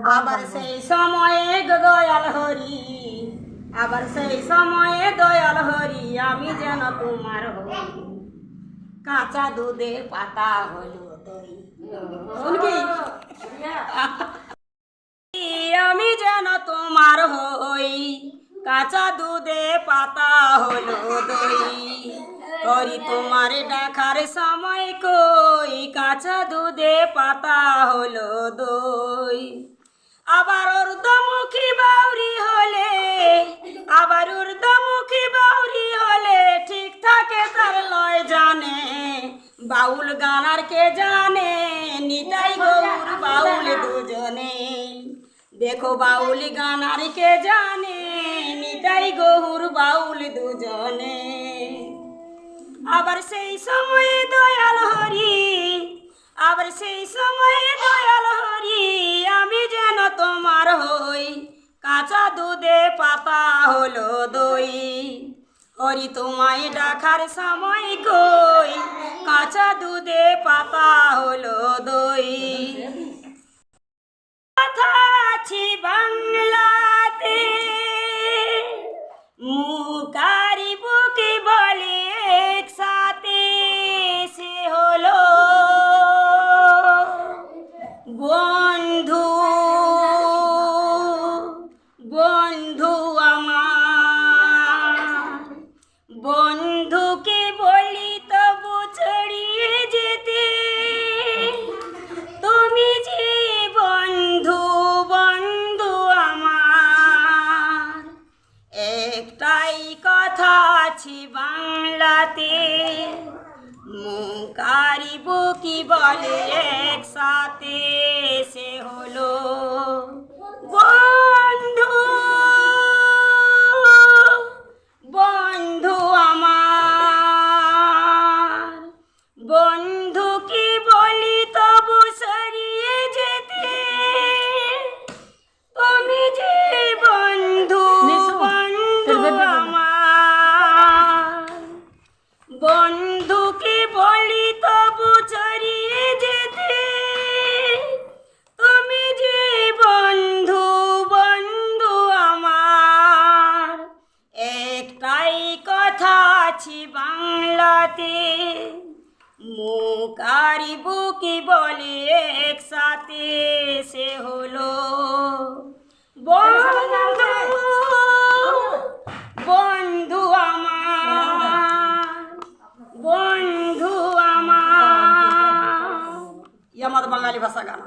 আবার সেই সময়ে দয়াল হরি, আবার সেই সময়ে দয়াল হরি, আমি যেন তোমার হই, কাঁচা দুধে পাতা হলো দই। শুনবি? আমি যেন তোমার হই, কাঁচা দুধে পাতা হলো দই। হরি তোমার ডাকার সময় কই, কাঁচা দুধে পাতা হলো দই। আবার ঊর্ধ্বমুখী বাউরি হলে, আবার ঊর্ধ্বমুখী বাউরি হলে, ঠিক থাকে তার লয় জানে, বাউল গানার কে জানে, নিতাই গৌর বাউল দুজনে। দেখো বাউল গানার কে জানে, নিতাই গৌর বাউল দুজনে। আবার সেই সময়ে দয়াল হরি, আবার সেই সময়ে দয়াল হরি, আমি যেন তোমার হই, কাঁচা দুধে পাতা হলো দই। হরি তোমায় ডাকার সময় কই, কাঁচা দুধে পাতা হলো দই। কথা আছে বাংলাতে, মুখারি বুকে বলে একসাথে, সে হলো বন্ধু, বন্ধু আমার। বন্ধুকে বলি তবু ছড়িয়ে যেতে, তুমি যে বন্ধু, বন্ধু আমার। একটাই কথা আছে বাংলাতে, মুখারি বুকি বলে একসাথে, সে হলো বন্ধু, বন্ধু আমার। বন্ধুকে বলি তবু সরিয়ে যেতে, তুমি যে বন্ধু, বন্ধু আমার। বন্ধুকে বলি তবু ছড়িয়ে যেতে, তুমি যে বন্ধু, বন্ধু আমার। একটাই কথা আছে বাংলাতে, মুখারি বুকি বলে একসাথে, সে হলো বন্ধু, বন্ধু আমার, বন্ধু আমার। ये हमारा बंगाली भाषा गाना।